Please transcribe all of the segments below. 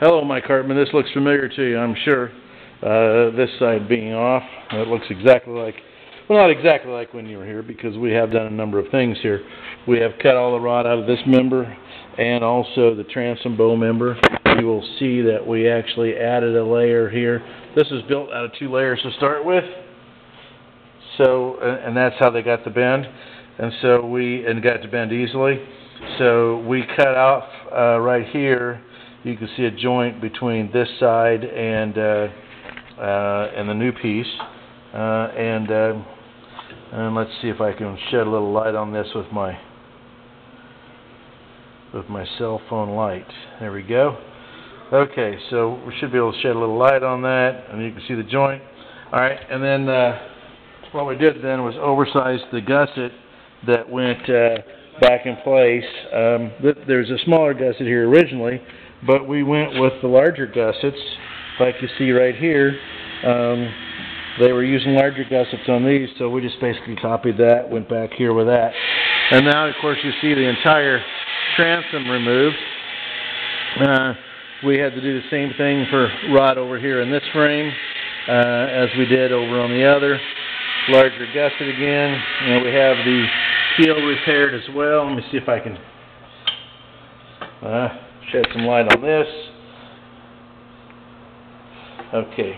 Hello, Mike Hartman. This looks familiar to you, I'm sure. This side being off. It looks exactly like, well, not exactly like when you were here, because we have done a number of things here. We have cut all the rod out of this member and also the transom bow member. You will see that we actually added a layer here. This is built out of 2 layers to start with. So, and that's how they got the bend. And so and got to bend easily. So we cut off right here. You can see a joint between this side and the new piece. And let's see if I can shed a little light on this with my cell phone light. There we go. Okay, so we should be able to shed a little light on that, and you can see the joint. All right, and then what we did then was oversize the gusset that went back in place. There's a smaller gusset here originally, but we went with the larger gussets, like you see right here. They were using larger gussets on these, so we just basically copied that, went back here with that. And now, of course, you see the entire transom removed. We had to do the same thing for rod over here in this frame as we did over on the other. Larger gusset again. And we have the keel repaired as well. Let me see if I can shed some light on this. Okay.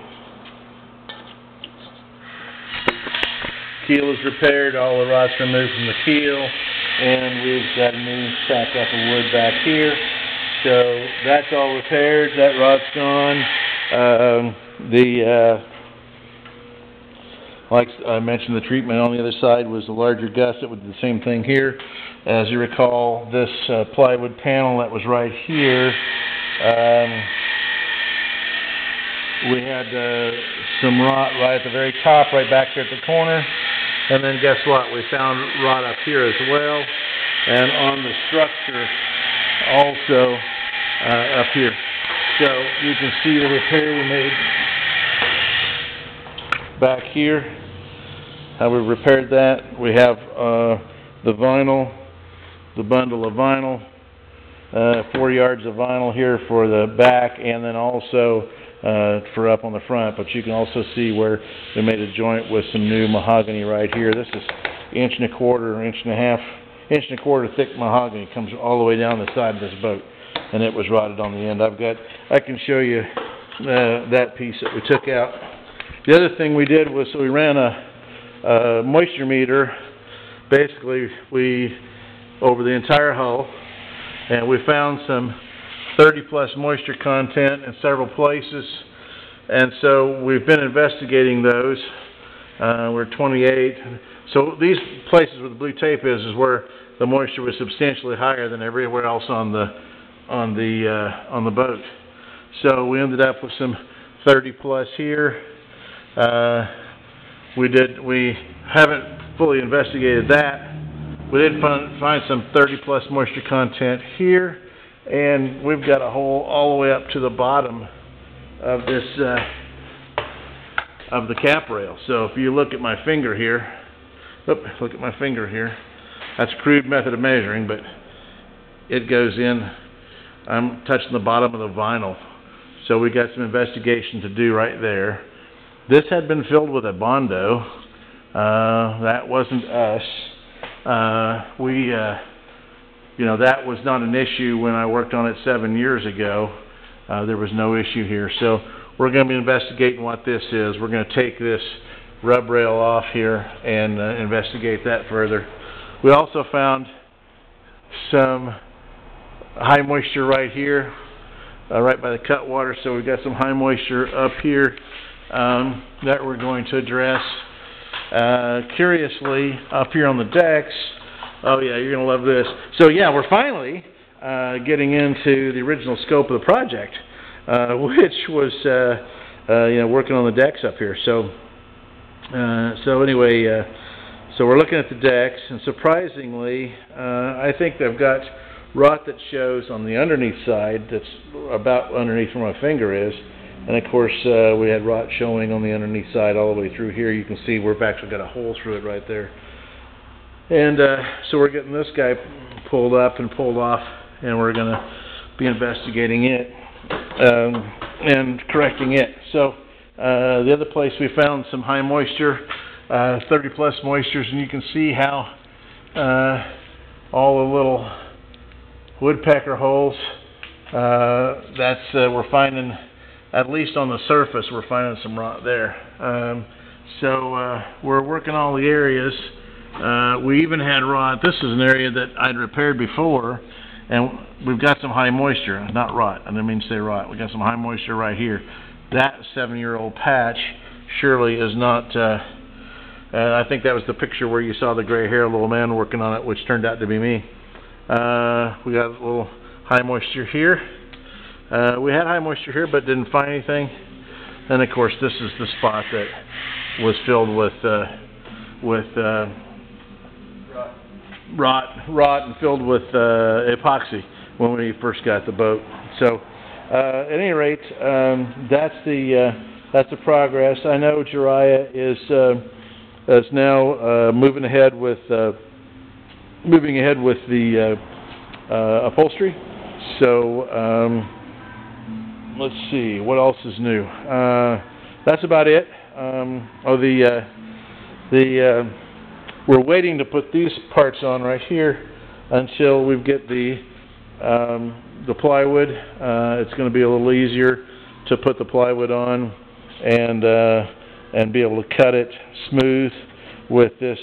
Keel is repaired, all the rods removed from the keel, and we've got a new stack up of wood back here. So that's all repaired, that rod's gone. Like I mentioned, the treatment on the other side was the larger gusset with the same thing here. As you recall, this plywood panel that was right here, we had some rot right at the very top, right back there at the corner. And then guess what? We found rot up here as well. And on the structure also up here. So you can see the repair we made back here. How we repaired that. We have the vinyl, the bundle of vinyl, 4 yards of vinyl here for the back, and then also for up on the front. But you can also see where we made a joint with some new mahogany right here. This is 1.25 inches, 1.5 inches thick mahogany. Comes all the way down the side of this boat, and it was rotted on the end. I can show you that piece that we took out. The other thing we did was, so we ran a moisture meter, basically over the entire hull, and we found some 30+ moisture content in several places, and so we've been investigating those. We're 28. So these places where the blue tape is where the moisture was substantially higher than everywhere else on the boat. So we ended up with some 30+ here. We haven't fully investigated that. We did find some 30+ moisture content here, and we've got a hole all the way up to the bottom of this of the cap rail. So if you look at my finger here, look at my finger here. That's a crude method of measuring, but it goes in. I'm touching the bottom of the vinyl. So we got some investigation to do right there. This had been filled with a Bondo. That wasn't us. That was not an issue when I worked on it 7 years ago. There was no issue here. So we're going to be investigating what this is. We're going to take this rub rail off here and investigate that further. We also found some high moisture right here, right by the cutwater. So we've got some high moisture up here that we're going to address. Curiously, up here on the decks, oh yeah, you're going to love this. So yeah, we're finally getting into the original scope of the project, which was working on the decks up here. So anyway, so we're looking at the decks, and surprisingly, I think they've got rot that shows on the underneath side that's about underneath where my finger is. And of course, we had rot showing on the underneath side all the way through here. You can see we've actually got a hole through it right there. And so we're getting this guy pulled up and pulled off, and we're going to be investigating it. and correcting it. So the other place we found some high moisture, 30 plus moistures, and you can see how all the little woodpecker holes, we're finding, at least on the surface, we're finding some rot there. So we're working all the areas. We even had rot. This is an area that I'd repaired before, and we've got some high moisture, not rot. I didn't mean to say rot. We got some high moisture right here. That 7-year-old patch surely is not. And I think that was the picture where you saw the gray hair little man working on it, which turned out to be me. We got a little high moisture here. We had high moisture here, but didn't find anything. And of course, this is the spot that was filled with rot and filled with epoxy when we first got the boat. So, at any rate, that's the progress. I know Jiraiya is now moving ahead with the upholstery. So, let's see, what else is new? That's about it. We're waiting to put these parts on right here until we get the plywood. It's going to be a little easier to put the plywood on and be able to cut it smooth with this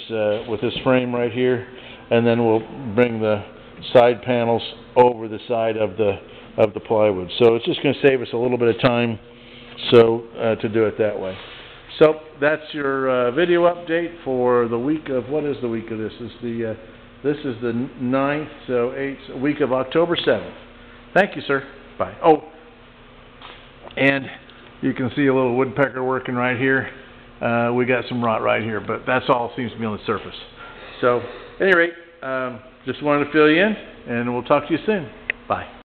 frame right here, and then we'll bring the side panels over the side of the plywood. So it's just going to save us a little bit of time to do it that way. So that's your video update for the week of, what is the week of this? This is the 9th, so 8th, week of October 7th. Thank you, sir. Bye. Oh, and you can see a little woodpecker working right here. We got some rot right here, but that's all seems to be on the surface. So, at any rate, just wanted to fill you in, and we'll talk to you soon. Bye.